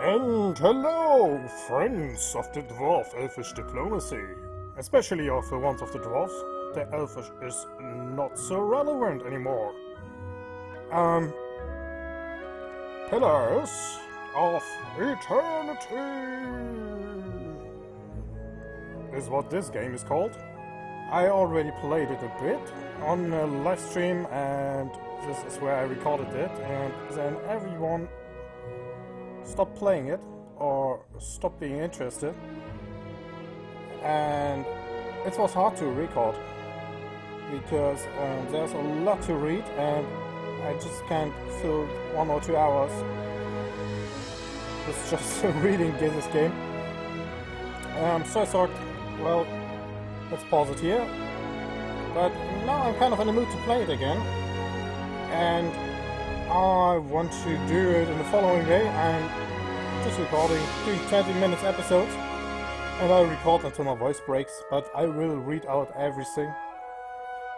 And hello, friends of the Dwarf-Elvish diplomacy. Especially of the ones of the dwarves. The Elvish is not so relevant anymore. Pillars of Eternity is what this game is called. I already played it a bit on a live stream, and this is where I recorded it, and then everyone stopped playing it or stopped being interested, and it was hard to record because there's a lot to read and I just can't fill 1 or 2 hours with just reading this game. So I thought, well, let's pause it here. But now I'm kind of in the mood to play it again, and I want to do it in the following way. I'm just recording 20 minutes episodes, and I'll record until my voice breaks, but I will read out everything,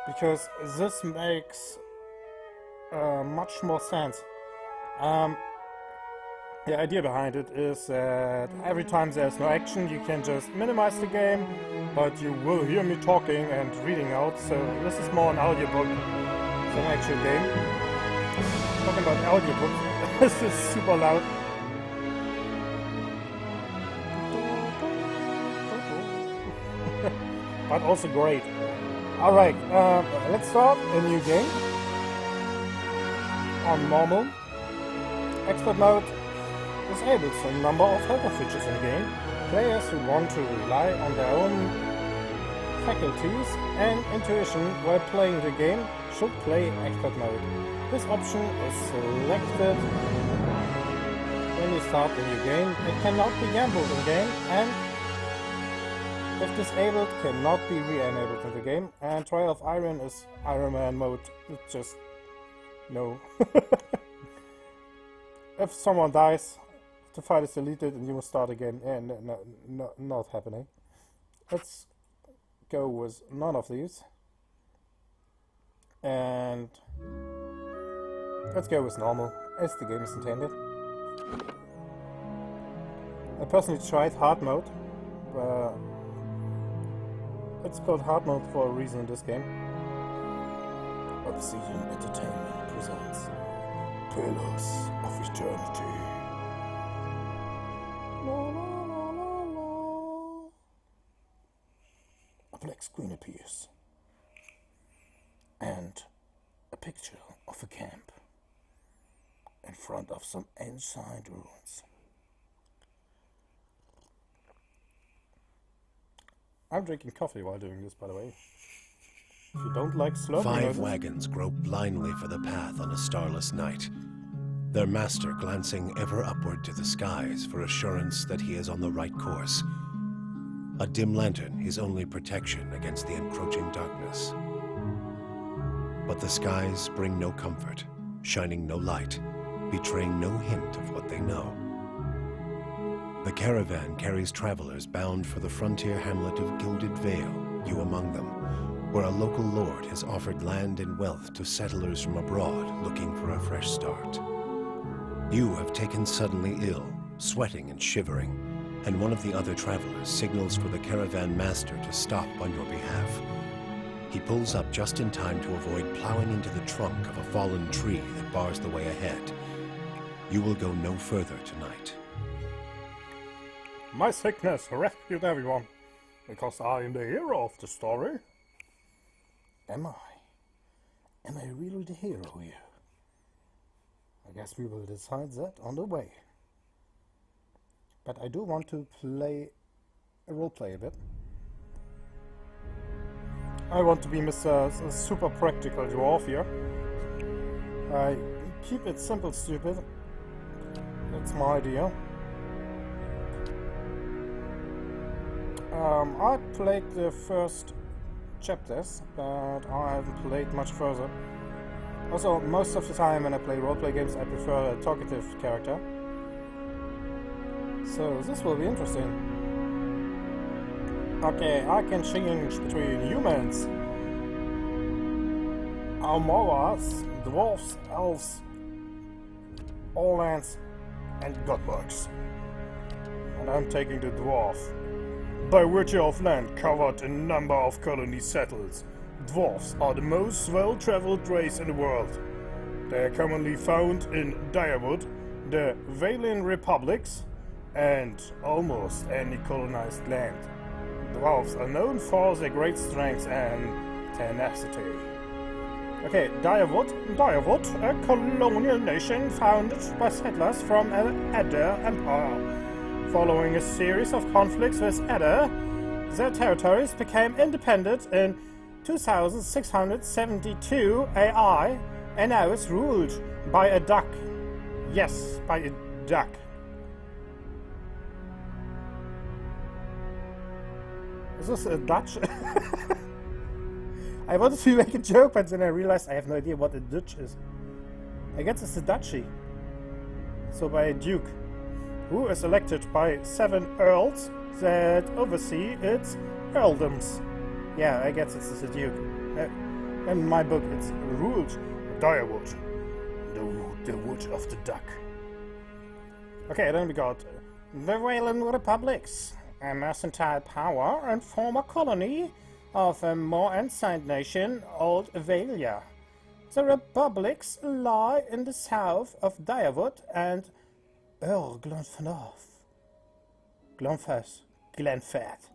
because this makes much more sense. The idea behind it is that every time there's no action, you can just minimize the game, but you will hear me talking and reading out, so this is more an audiobook than an actual game. Talking about audiobook, this is super loud. But also great. Alright, let's start a new game on normal. Expert mode disables a number of helper features in the game. Players who want to rely on their own faculties and intuition while playing the game should play expert mode. This option is selected when you start the new game. It cannot be gambled in game, and if disabled, cannot be re-enabled in the game. And Trial of Iron is Iron Man mode. It's just no. If someone dies, the file is deleted and you will start again. No, not happening. Let's go with none of these. And let's go with normal, as the game is intended. I personally tried hard mode. It's called hard mode for a reason in this game. Obsidian Entertainment presents Pillars of Eternity. La, la, la, la, la. A black screen appears, and a picture of a camp in front of some ancient ruins. I'm drinking coffee while doing this, by the way. If you don't like slurping... 5 wagons grope blindly for the path on a starless night, their master glancing ever upward to the skies for assurance that he is on the right course. A dim lantern his only protection against the encroaching darkness. But the skies bring no comfort, shining no light, betraying no hint of what they know. The caravan carries travelers bound for the frontier hamlet of Gilded Vale, you among them, where a local lord has offered land and wealth to settlers from abroad looking for a fresh start. You have taken suddenly ill, sweating and shivering, and one of the other travelers signals for the caravan master to stop on your behalf. He pulls up just in time to avoid plowing into the trunk of a fallen tree that bars the way ahead. You will go no further tonight. My sickness rescued everyone, because I am the hero of the story. Am I? Am I really the hero here? I guess we will decide that on the way. But I do want to roleplay a bit. I want to be Mr. Super Practical Dwarf here. I keep it simple, stupid. That's my idea. I played the first chapters, but I haven't played much further. Also, most of the time when I play roleplay games, I prefer a talkative character. So this will be interesting. Okay, I can change between humans, Almoras, dwarves, elves, all lands, and godbugs. And I'm taking the dwarf. By virtue of land covered in number of colonies settled, dwarfs are the most well-traveled race in the world. They are commonly found in Direwood, the Valian Republics, and almost any colonized land. Dwarves are known for their great strength and tenacity. Okay, Direwood, a colonial nation founded by settlers from the Edda Empire. Following a series of conflicts with Edda, their territories became independent in 2672 AI, and now is ruled by a duck. Yes, by a duck. Is this a Dutch? I wanted to make a joke, but then I realized I have no idea what a Dutch is. I guess it's a duchy. So by a duke, who is elected by 7 earls that oversee its earldoms. Yeah, I guess it's a duke. In my book, it's ruled Direwood, the wood of the duck. Okay, then we got the Valian Republics, a mercantile power and former colony of a more ancient nation, Old Valia. The republics lie in the south of Direwood and Glenfat,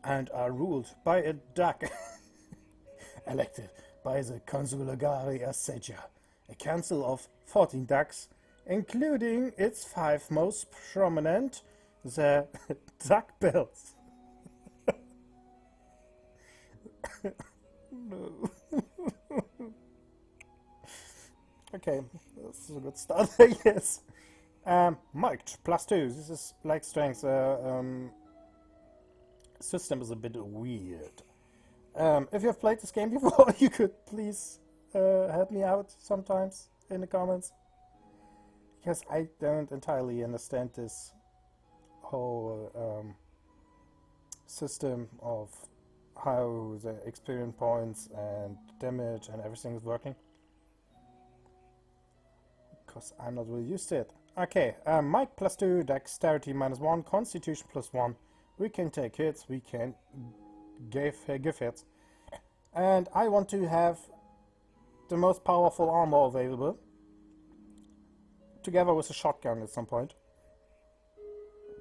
and are ruled by a duck, elected by the Consulagari Assedia, a council of 14 ducks, including its 5 most prominent, the duckbills. No. Okay, this is a good start, I guess. Might +2. This is like strength. System is a bit weird. If you have played this game before, you could please help me out sometimes in the comments, because I don't entirely understand this whole system of how the experience points and damage and everything is working, because I'm not really used to it. Okay, might +2, dexterity -1, constitution +1. We can take hits, we can give hits. And I want to have the most powerful armor available, together with a shotgun at some point.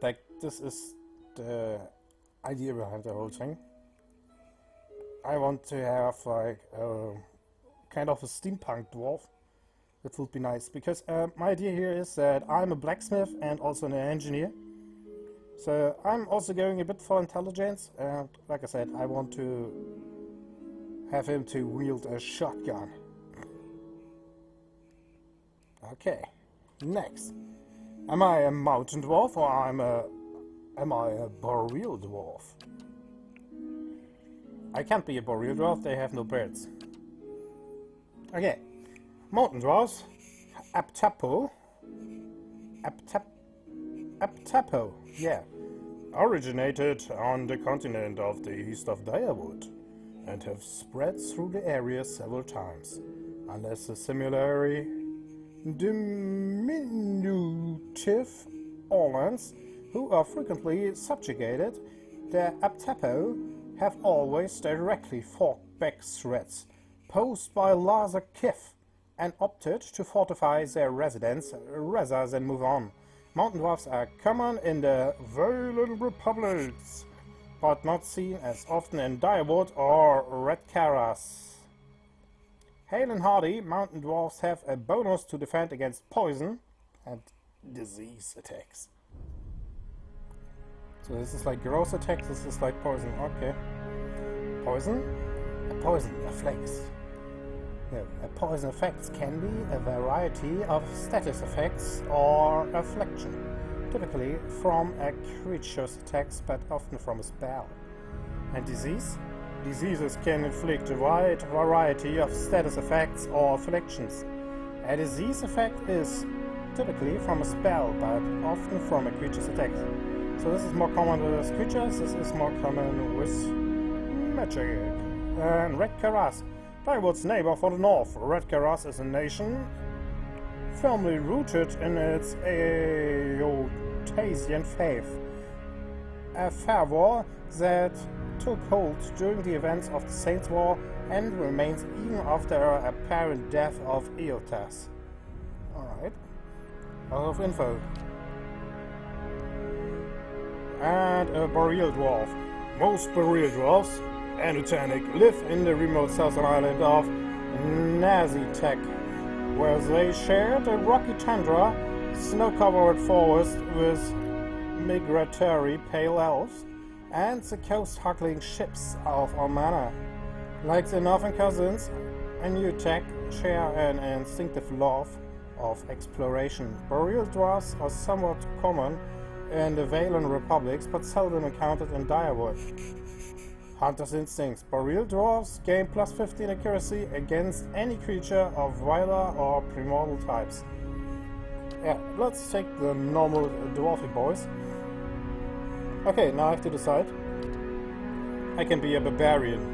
Like, this is the idea behind the whole thing. I want to have like kind of a steampunk dwarf. That would be nice, because my idea here is that I'm a blacksmith and also an engineer. So I'm also going a bit for intelligence. Like I said, I want to have him to wield a shotgun. Okay, next. Am I a mountain dwarf or am I a boreal dwarf? I can't be a boreal dwarf, they have no beards. Okay. Mountain dwarves, Aptapo, yeah, originated on the continent of the east of Direwood and have spread through the area several times, unless the similarly diminutive islands, who are frequently subjugated. The Aptapo have always directly fought back threats posed by larger kith, and opted to fortify their residence rather than move on. Mountain dwarfs are common in the Valian Republics, but not seen as often in Direwood or Redcaras. Hale and hardy, mountain dwarfs have a bonus to defend against poison and disease attacks. So this is like gross attacks, this is like poison, okay. Poison? A poison afflicts. A poison effects can be a variety of status effects or affliction, typically from a creature's attacks, but often from a spell. And disease? Diseases can inflict a wide variety of status effects or afflictions. A disease effect is typically from a spell, but often from a creature's attacks. So this is more common with creatures, this is more common with magic. And Redcaras. Direwood's neighbor for the north. Redcaras is a nation firmly rooted in its Eotasian faith, a fervor that took hold during the events of the Saints' War and remains even after the apparent death of Eotas. Alright. A lot of info. And a Boreal Dwarf. Most Boreal Dwarfs, Anutanic, live in the remote southern island of Nazitek, where they share the rocky tundra, snow-covered forest with migratory pale elves, and the coast-hugging ships of Ormana. Like their northern cousins, Anutanic share an instinctive love of exploration. Boreal dwarfs are somewhat common in the Valen republics, but seldom encountered in Direwood. Hunter's instincts. Boreal dwarfs gain plus 15 accuracy against any creature of Vila or primordial types. Yeah, let's take the normal dwarfy boys. Okay, now I have to decide. I can be a barbarian.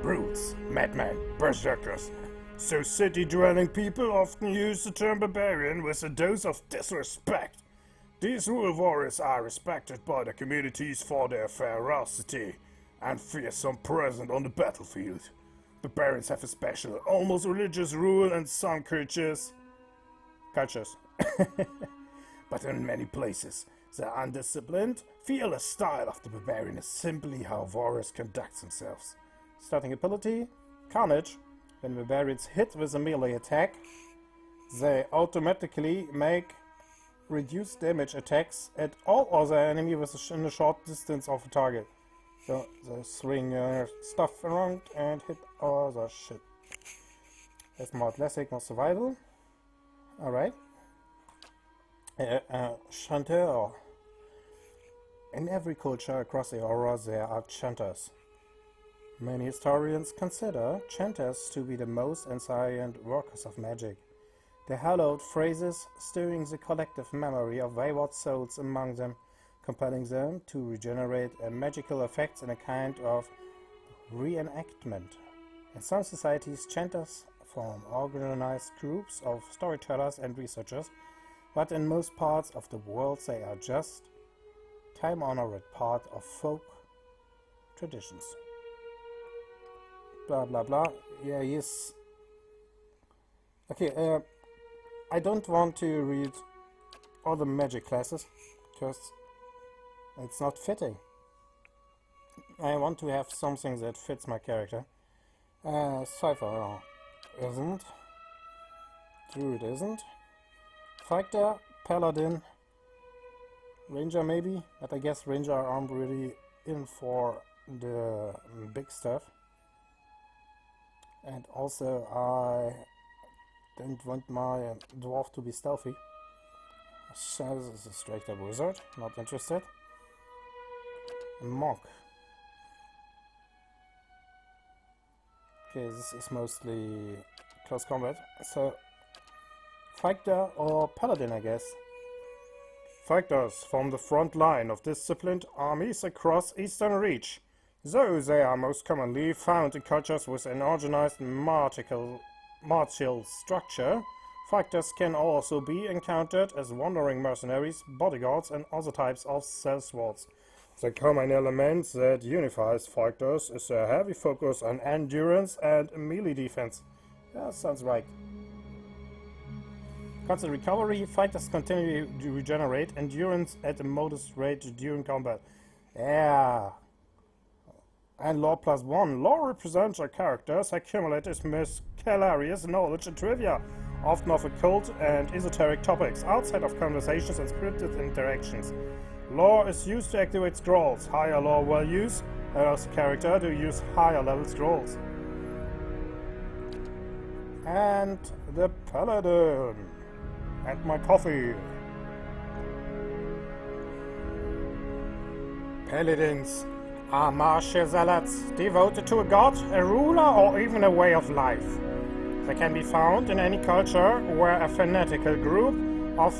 Brutes, madmen, berserkers. So city-dwelling people often use the term barbarian with a dose of disrespect. These rural warriors are respected by the communities for their ferocity and fearsome presence on the battlefield. Barbarians have a special, almost religious rule in some cultures. But in many places, the undisciplined, fearless style of the barbarian is simply how warriors conduct themselves. Starting ability, Carnage. When barbarians hit with a melee attack, they automatically make reduced damage attacks at all other enemy within a short distance of a target. So they swing stuff around and hit other shit. That's more classic, more survival. Alright. Chanteur. In every culture across the Aura there are chanters. Many historians consider chanters to be the most ancient workers of magic. Their hallowed phrases stirring the collective memory of wayward souls among them, compelling them to regenerate magical effects in a kind of reenactment. In some societies, chanters form organized groups of storytellers and researchers, but in most parts of the world they are just time-honored part of folk traditions. Blah blah blah. Yeah, yes. Okay, I don't want to read all the magic classes, because it's not fitting. I want to have something that fits my character. Cypher isn't. Druid isn't. Fighter, Paladin, Ranger maybe, but I guess Ranger aren't really in for the big stuff. And also I don't want my dwarf to be stealthy. Shaz is a straight up wizard, not interested. Monk. Okay, this is mostly close combat. So, fighter or paladin, I guess. Fighters form the front line of disciplined armies across Eastern Reach. Though they are most commonly found in cultures with an organized martial structure, fighters can also be encountered as wandering mercenaries, bodyguards, and other types of sellswords. The common element that unifies fighters is a heavy focus on endurance and melee defense. Yeah, sounds right. Constant recovery, fighters continue to regenerate endurance at a modest rate during combat. Yeah. And lore +1. Lore represents our characters' accumulated miscellaneous knowledge and trivia, often of occult and esoteric topics, outside of conversations and scripted interactions. Lore is used to activate scrolls. Higher lore values allows the character to use higher level scrolls. And the Paladin. And my coffee. Paladins are martial zealots devoted to a god, a ruler, or even a way of life. They can be found in any culture where a fanatical group of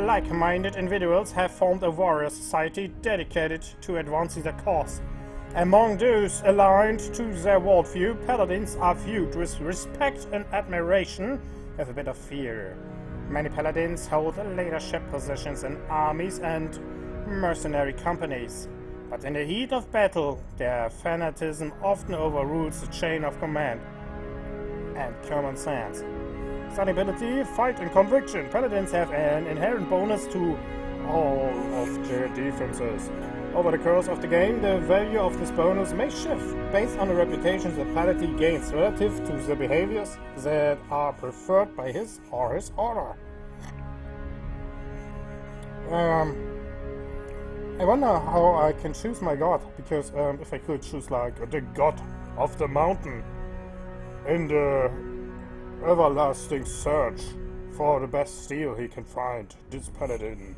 like-minded individuals have formed a warrior society dedicated to advancing their cause. Among those aligned to their worldview, paladins are viewed with respect and admiration have a bit of fear. Many paladins hold leadership positions in armies and mercenary companies, but in the heat of battle, their fanaticism often overrules the chain of command and common sense. Studyability, fight, and conviction. Paladins have an inherent bonus to all of their defenses. Over the course of the game, the value of this bonus may shift based on the reputations the paladin gains relative to the behaviors that are preferred by his or his order. I wonder how I can choose my god, because if I could choose like the god of the mountain in the everlasting search for the best steel he can find, this paladin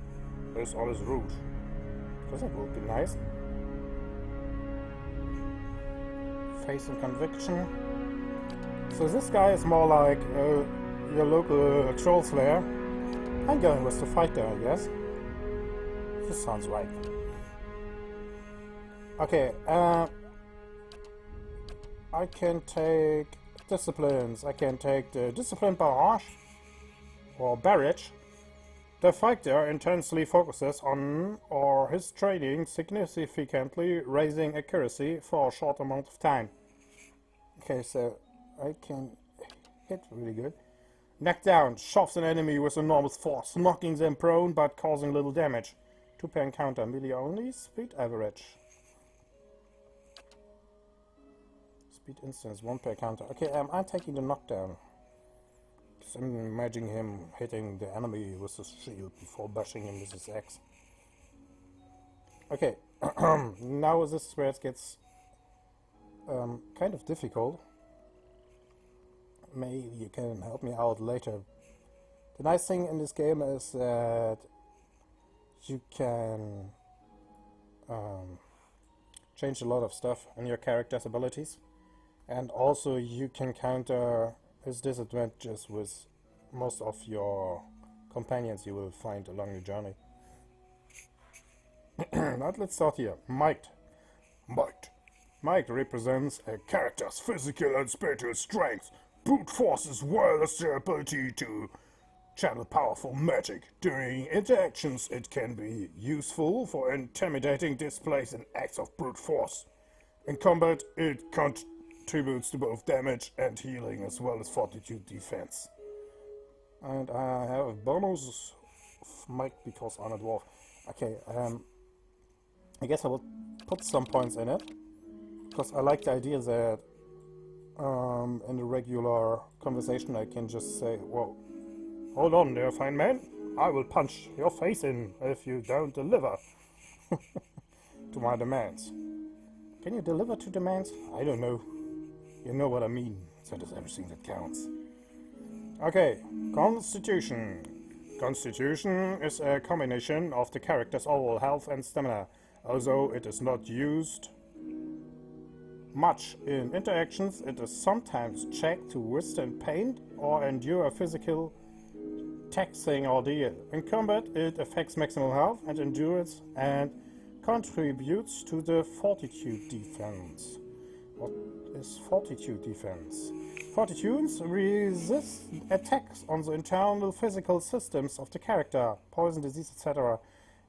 is on his route. Because that would be nice. Faith and conviction. So this guy is more like your local troll slayer. I'm going with the fighter, I guess. This sounds right. Okay, I can take disciplines. I can take the discipline barrage or barrage. The fighter intensely focuses on or his training, significantly raising accuracy for a short amount of time. Okay, so I can hit really good. Knock down, shoves an enemy with enormous force, knocking them prone but causing little damage. 2 per encounter, melee only, speed average. Speed instance, 1 per encounter. Okay, I'm taking the knockdown. I'm imagining him hitting the enemy with his shield before bashing him with his axe. Okay, now this is where it gets kind of difficult. Maybe you can help me out later. The nice thing in this game is that you can change a lot of stuff in your character's abilities, and also you can counter his disadvantages with most of your companions you will find along the journey. Now let's start here. Might. Might represents a character's physical and spiritual strength. Brute force as well as their ability to channel powerful magic. During interactions it can be useful for intimidating displays and acts of brute force. In combat it contributes to both damage and healing as well as fortitude defense. And I have a bonus of might because I'm a dwarf. Okay, I guess I will put some points in it, because I like the idea that in the regular conversation I can just say, whoa, hold on there, fine man, I will punch your face in if you don't deliver to my demands. Can you deliver to demands? I don't know. You know what I mean. That is everything that counts. Okay, Constitution. Constitution is a combination of the character's overall health and stamina. Although it is not used much in interactions, it is sometimes checked to withstand pain or endure a physical taxing ordeal. In combat, it affects maximum health and endurance and contributes to the fortitude defense. What is fortitude defense? Fortitudes resist attacks on the internal physical systems of the character, poison, disease, etc.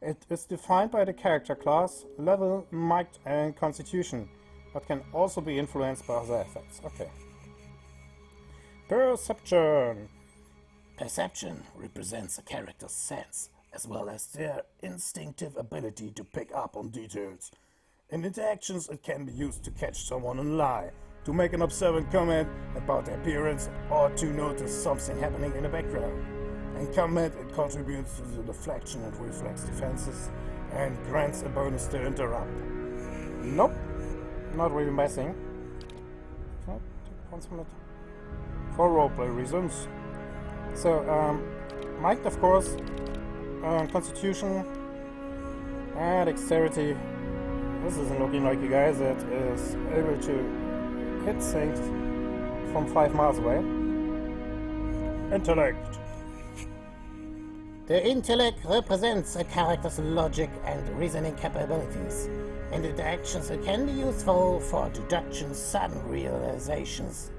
It is defined by the character class, level, might, and constitution, but can also be influenced by other effects. Okay. Perception. Perception represents a character's sense, as well as their instinctive ability to pick up on details. In interactions, it can be used to catch someone in a lie, to make an observant comment about their appearance, or to notice something happening in the background. In combat, it contributes to the deflection and reflex defenses, and grants a bonus to interrupt. Nope, not really messing. Can I take points from it? For roleplay reasons. So, might, of course, constitution, and dexterity. This isn't looking like a guy that is able to hit things from 5 miles away. Intellect. The intellect represents a character's logic and reasoning capabilities. In interactions, it can be useful for deductions, sudden realizations,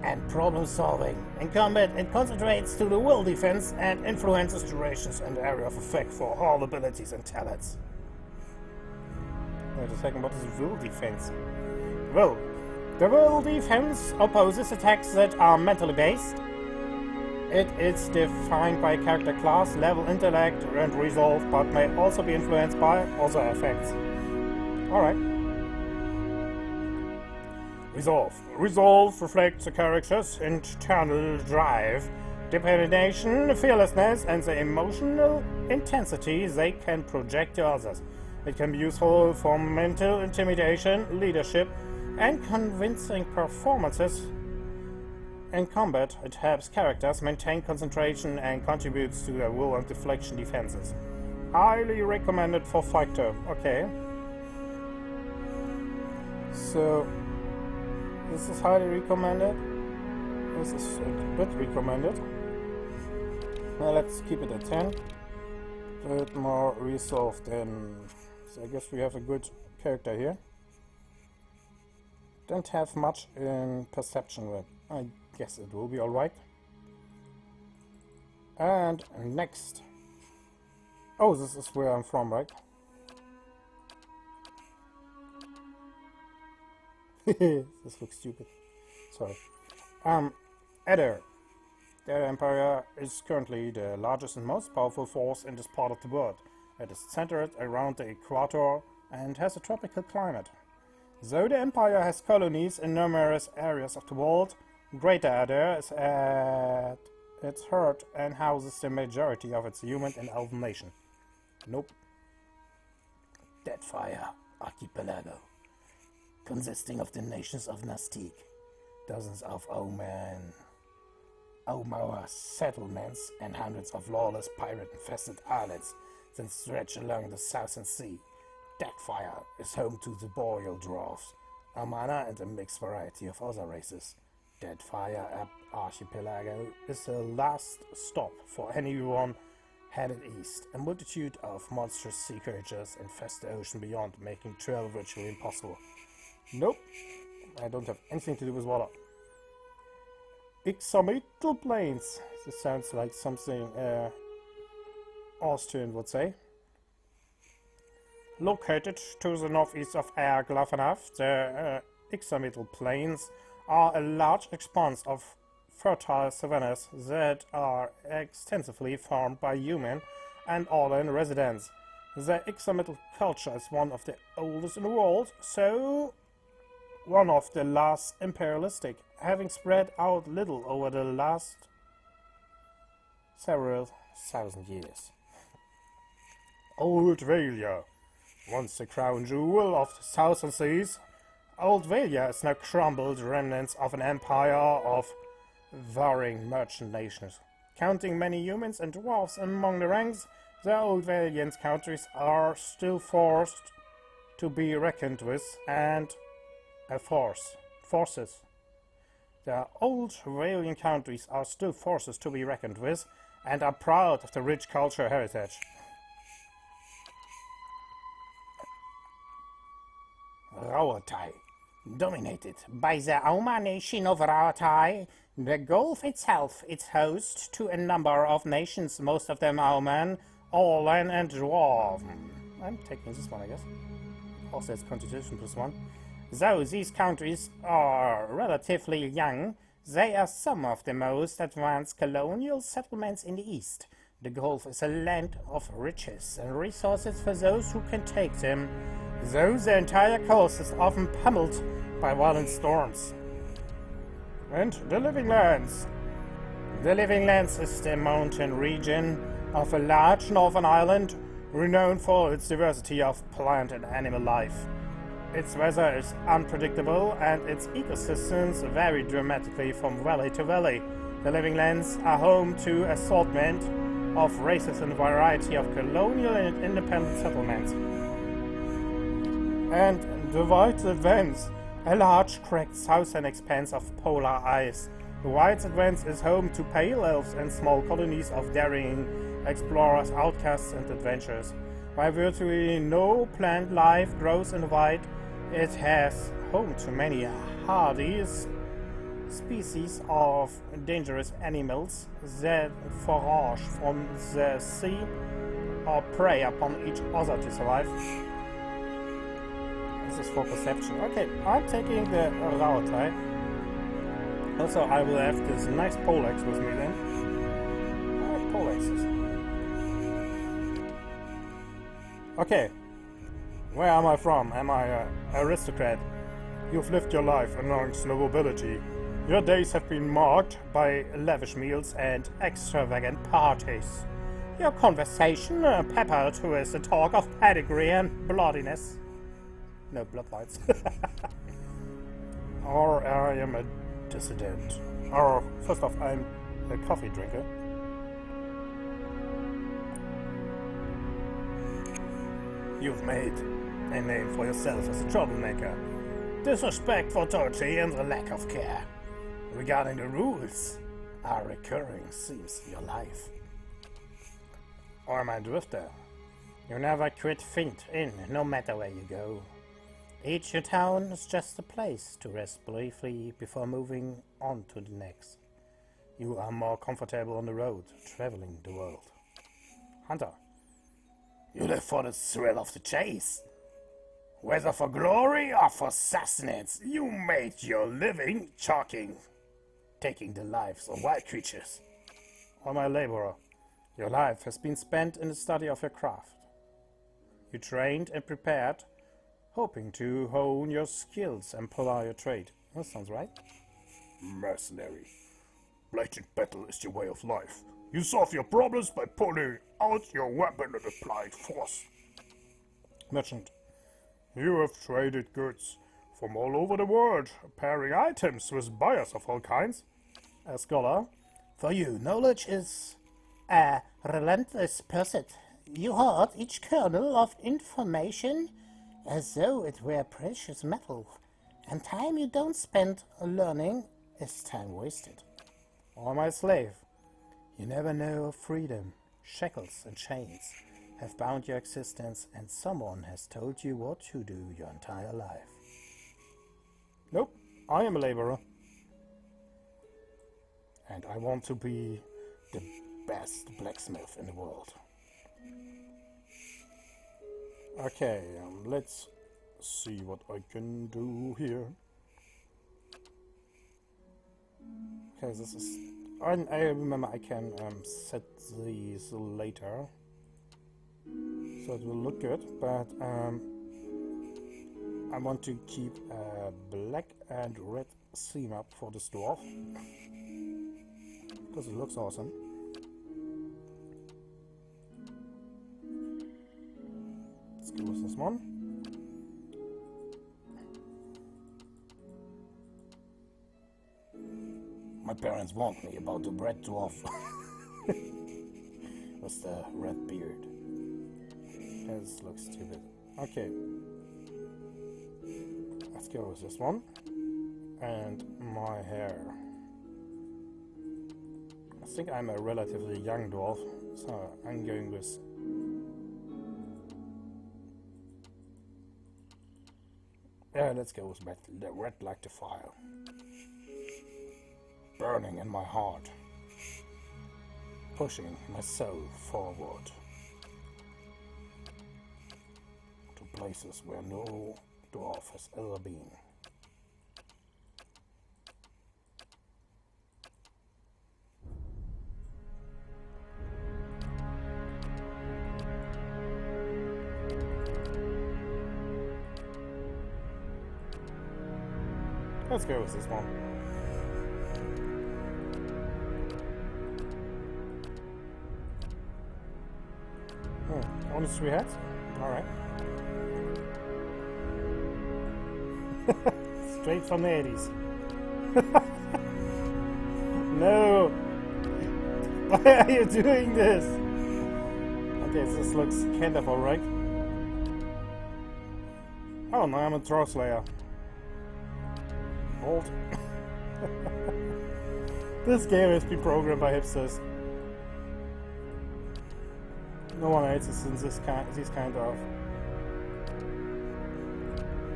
and problem solving. In combat, it concentrates to the will defense and influences durations and area of effect for all abilities and talents. Wait a second, what is will defense? Will. The will defense opposes attacks that are mentally based. It is defined by character class, level, intellect, and resolve, but may also be influenced by other effects. Alright. Resolve. Resolve reflects a character's internal drive, determination, fearlessness, and the emotional intensity they can project to others. It can be useful for mental intimidation, leadership, and convincing performances. In combat, it helps characters maintain concentration and contributes to their will and deflection defenses. Highly recommended for fighter. Okay. So, this is highly recommended. This is a bit recommended. Now let's keep it at 10. A bit more resolved than... So I guess we have a good character here. Don't have much in perception yet. I guess it will be alright. And next. Oh, this is where I'm from, right? This looks stupid. Sorry. Adder. The Empire is currently the largest and most powerful force in this part of the world. It is centered around the equator and has a tropical climate. Though the Empire has colonies in numerous areas of the world, Greater Adder is at its heart and houses the majority of its human and elven nation. Nope. Deadfire Archipelago, consisting of the nations of Nastique, dozens of Omoa settlements, and hundreds of lawless pirate-infested islands that stretch along the Southern Sea. Deadfire is home to the boreal dwarfs, Amana, and a mixed variety of other races. Deadfire Archipelago is the last stop for anyone headed east. A multitude of monstrous sea creatures infest the ocean beyond, making travel virtually impossible. Nope, I don't have anything to do with water. Ixometal plains. This sounds like something Austrian would say. Located to the northeast of Glafanav, the Ixometal plains are a large expanse of fertile savannas that are extensively farmed by human and Orlan residents. The Ixometal culture is one of the oldest in the world, so one of the last imperialistic, having spread out little over the last several thousand years. Old Valia. Once the crown jewel of the southern seas, Old Valia is now crumbled remnants of an empire of warring merchant nations. Counting many humans and dwarves among the ranks, the Old Valian countries are still forced to be reckoned with and forces. The Old Valian countries are still forces to be reckoned with and are proud of the rich cultural heritage. Rauatai. Dominated by the Auma nation of Rauatai, the Gulf itself is host to a number of nations, most of them Auman, Orlan, and Dwarf. I'm taking this one, I guess. Also, it's Constitution +1. Though these countries are relatively young, they are some of the most advanced colonial settlements in the East. The Gulf is a land of riches and resources for those who can take them, though the entire coast is often pummeled by violent storms. And the Living Lands. The Living Lands is the mountain region of a large northern island renowned for its diversity of plant and animal life. Its weather is unpredictable and its ecosystems vary dramatically from valley to valley. The Living Lands are home to an assortment of races and variety of colonial and independent settlements. And the White Advance, a large cracked southern expanse of polar ice. The White Advance is home to pale elves and small colonies of daring explorers, outcasts, and adventurers. While virtually no plant life grows in the White, it has home to many hardy species of dangerous animals that forage from the sea or prey upon each other to survive. This is for perception. Okay, I'm taking the route, right? Also, I will have this nice poleaxe with me then. I like poleaxes. Okay, where am I from? Am I an aristocrat? You've lived your life amongst nobility. Your days have been marked by lavish meals and extravagant parties. Your conversation peppered with the talk of pedigree and bloodiness. No bloodlines. Or I am a dissident. Or, first off, I'm a coffee drinker. You've made a name for yourself as a troublemaker. Disrespect for authority and the lack of care regarding the rules are recurring themes in your life. Or am I a drifter? You never quit Fint Inn, no matter where you go. Each town is just a place to rest briefly before moving on to the next. You are more comfortable on the road, traveling the world. Hunter. You live for the thrill of the chase. Whether for glory or for sustenance, you made your living taking the lives of wild creatures. Or my laborer, your life has been spent in the study of your craft. You trained and prepared, hoping to hone your skills and ply your trade. That sounds right. Mercenary. Blatant battle is your way of life. You solve your problems by pulling out your weapon and applied force. Merchant. You have traded goods from all over the world, pairing items with buyers of all kinds. A scholar. For you, knowledge is a relentless pursuit. You hoard each kernel of information as though it were precious metal, and time you don't spend learning is time wasted. Or my slave. You never know of freedom. Shackles and chains have bound your existence, and someone has told you what to do your entire life. Nope, I am a laborer. And I want to be the best blacksmith in the world. Okay, let's see what I can do here. Okay, this is... I remember I can set these later. So it will look good, but I want to keep a black and red theme up for this dwarf. Because it looks awesome. Let's go with this one. My parents warned me about the red dwarf. With the red beard. This looks stupid. Okay. Let's go with this one. And my hair. I think I'm a relatively young dwarf, so I'm going with... Yeah, let's go with red like the fire. Burning in my heart. Pushing my soul forward. To places where no dwarf has ever been. Let's go with this one. Only 3 hats? Alright. Straight from the 80s. No! Why are you doing this? Okay, this looks kind of alright. Oh, now I'm a Troll Slayer. Bolt. This game has been programmed by hipsters. No one hates us in these kind of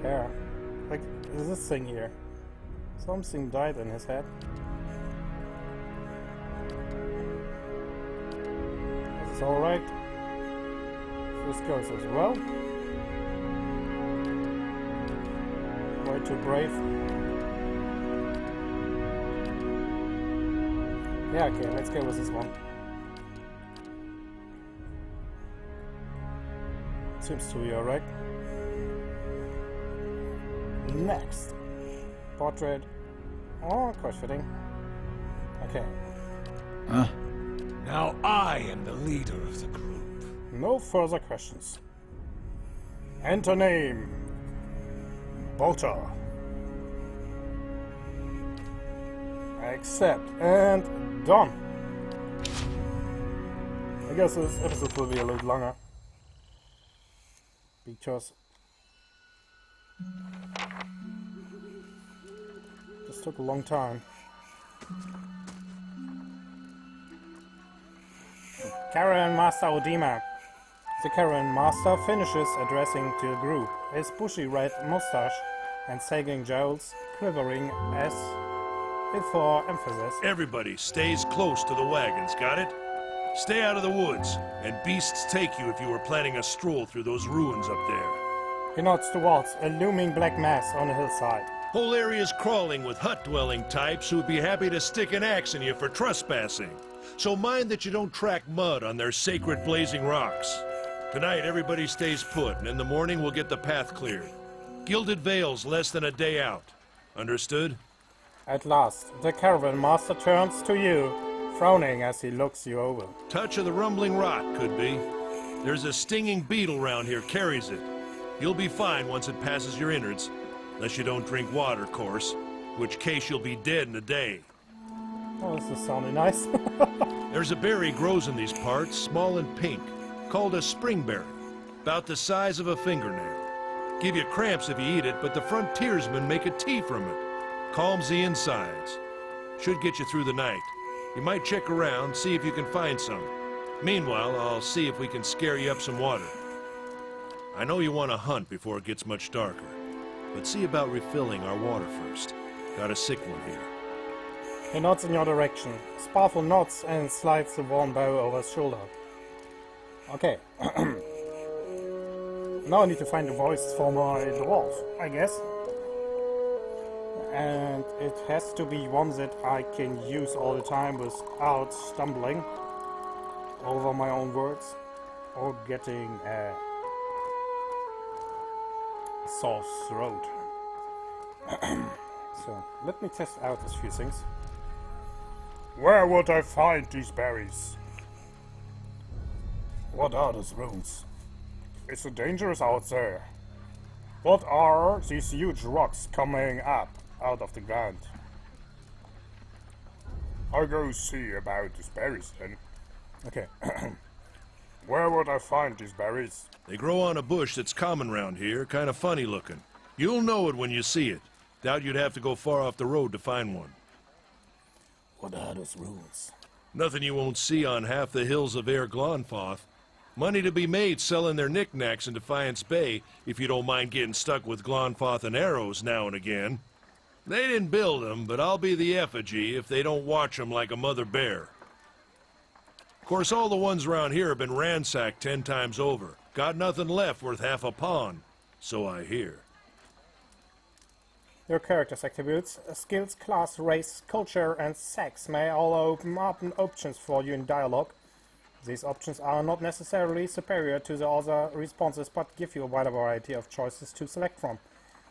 hair. Like, there's this thing here. Something died in his head. This is alright. This goes as well. Way too brave. Yeah, okay, let's go with this one. Seems to be alright. Next. Portrait. Oh, quite fitting. Okay. Now I am the leader of the group. No further questions. Enter name. Bauta. Accept and done. I guess this episode will be a little longer. Because this took a long time. Caravan Master Odima. The Caravan Master finishes addressing to the group, his bushy red mustache and sagging jowls quivering as if for emphasis. Everybody stays close to the wagons, got it? Stay out of the woods, and beasts take you if you were planning a stroll through those ruins up there. He nods towards a looming black mass on the hillside. Whole area's crawling with hut-dwelling types who'd be happy to stick an axe in you for trespassing. So mind that you don't track mud on their sacred blazing rocks. Tonight, everybody stays put, and in the morning we'll get the path cleared. Gilded Vale's less than a day out. Understood? At last, the Caravan Master turns to you, frowning as he looks you over. Touch of the rumbling rot, could be. There's a stinging beetle round here, carries it. You'll be fine once it passes your innards. Unless you don't drink water, course. Which case you'll be dead in a day. Oh, this is sounding nice. There's a berry grows in these parts, small and pink, called a springberry. About the size of a fingernail. Give you cramps if you eat it, but the frontiersmen make a tea from it. Calms the insides. Should get you through the night. You might check around, see if you can find some. Meanwhile, I'll see if we can scare you up some water. I know you want to hunt before it gets much darker, but see about refilling our water first. Got a sick one here. He nods in your direction. Sparful nods and slides the worn bow over his shoulder. Okay. Now I need to find a voice for my dwarf, I guess. And it has to be one that I can use all the time without stumbling over my own words or getting a sore throat. So, let me test out a few things. Where would I find these berries? What are those runes? Is it dangerous out there? What are these huge rocks coming up out of the ground? I'll go see about these berries then. Okay. Where would I find these berries? They grow on a bush that's common round here, kind of funny looking. You'll know it when you see it. Doubt you'd have to go far off the road to find one. What are those runes? Nothing you won't see on half the hills of Air Glonfoth. Money to be made selling their knickknacks in Defiance Bay, if you don't mind getting stuck with Glonfoth and arrows now and again. They didn't build them, but I'll be the effigy if they don't watch them like a mother bear. Of course, all the ones around here have been ransacked 10 times over. Got nothing left worth half a pawn, so I hear. Your character's attributes, skills, class, race, culture, and sex may all open up options for you in dialogue. These options are not necessarily superior to the other responses, but give you a wider variety of choices to select from.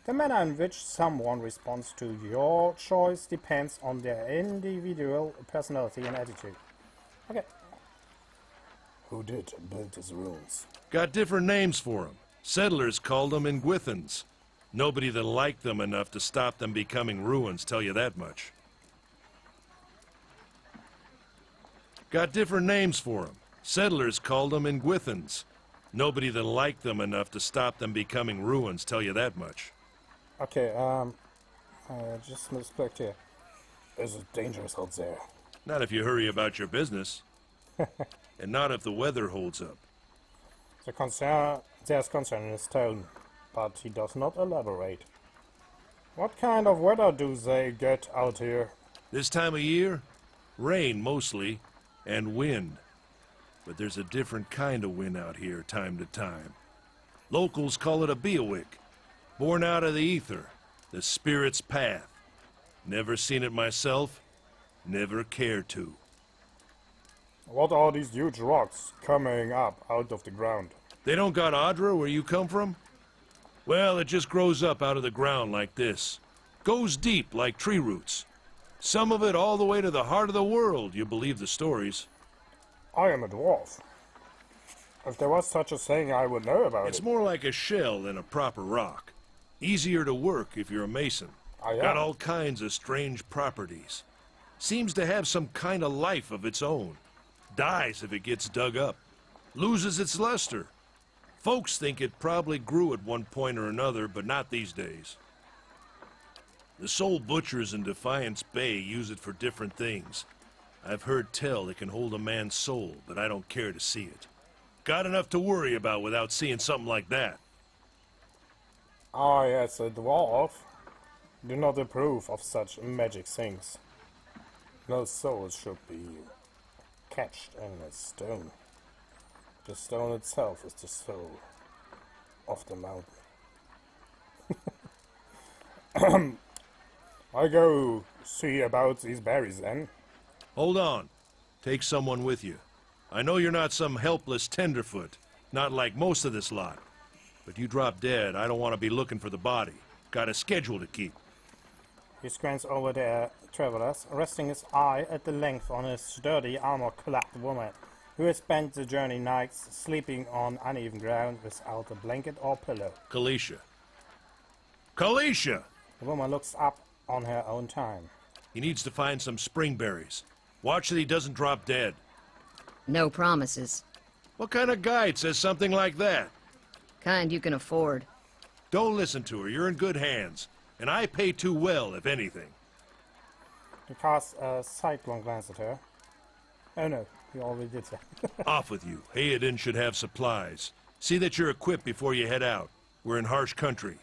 The manner in which someone responds to your choice depends on their individual personality and attitude. Okay. Who did build these ruins? Got different names for them. Settlers called them Ingwithans. Nobody that liked them enough to stop them becoming ruins, tell you that much. Got different names for them. Settlers called them Ingwithans. Nobody that liked them enough to stop them becoming ruins, tell you that much. Okay, just misplaced here. Is it dangerous out there? Not if you hurry about your business. And not if the weather holds up. There's concern in his tone, but he does not elaborate. What kind of weather do they get out here? This time of year, rain mostly, and wind. But there's a different kind of wind out here time to time. Locals call it a beawick, born out of the ether, the spirit's path. Never seen it myself, never cared to. What are these huge rocks coming up out of the ground? They don't got Adra where you come from? Well, it just grows up out of the ground like this. Goes deep like tree roots. Some of it all the way to the heart of the world, you believe the stories. I am a dwarf. If there was such a thing, I would know about it. It's more like a shell than a proper rock. Easier to work if you're a mason. Got all kinds of strange properties. Seems to have some kind of life of its own. Dies if it gets dug up. Loses its luster. Folks think it probably grew at one point or another, but not these days. The soul butchers in Defiance Bay use it for different things. I've heard tell it can hold a man's soul, but I don't care to see it. Got enough to worry about without seeing something like that. I, as a dwarf, do not approve of such magic things. No soul should be catched in a stone. The stone itself is the soul of the mountain. I go see about these berries then. Hold on. Take someone with you. I know you're not some helpless tenderfoot, not like most of this lot. But you drop dead, I don't want to be looking for the body. Got a schedule to keep. He squints over the travelers, resting his eye at the length on a sturdy, armor-clad woman, who has spent the journey nights sleeping on uneven ground without a blanket or pillow. Kalisha. Kalisha! The woman looks up on her own time. He needs to find some springberries. Watch that he doesn't drop dead. No promises. What kind of guide says something like that? Kind you can afford. Don't listen to her. You're in good hands. And I pay too well, if anything. He casts a sidelong glance at her. Oh no, he already did that. Off with you. Hayden should have supplies. See that you're equipped before you head out. We're in harsh country.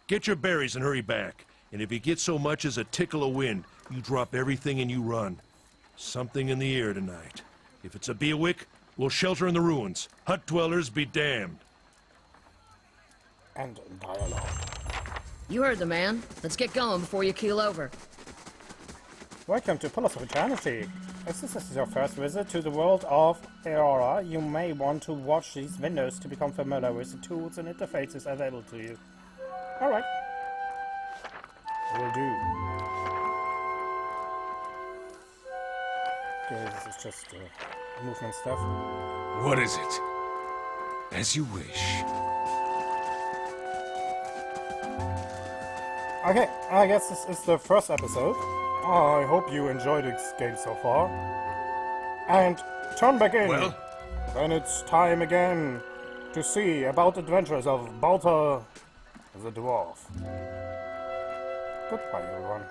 Get your berries and hurry back. And if you get so much as a tickle of wind, you drop everything and you run. Something in the air tonight. If it's a beawick, we'll shelter in the ruins. Hut dwellers be damned. And dialogue. You heard the man. Let's get going before you keel over. Welcome to Pillars of Eternity. If this is your first visit to the world of Aurora, you may want to watch these windows to become familiar with the tools and interfaces available to you. Alright. Will do. Okay, this is just movement stuff. What is it? As you wish. Okay, I guess this is the first episode. I hope you enjoyed this game so far. And turn back in. Well? Then it's time again to see about the adventures of Bauta the Dwarf. Goodbye, everyone.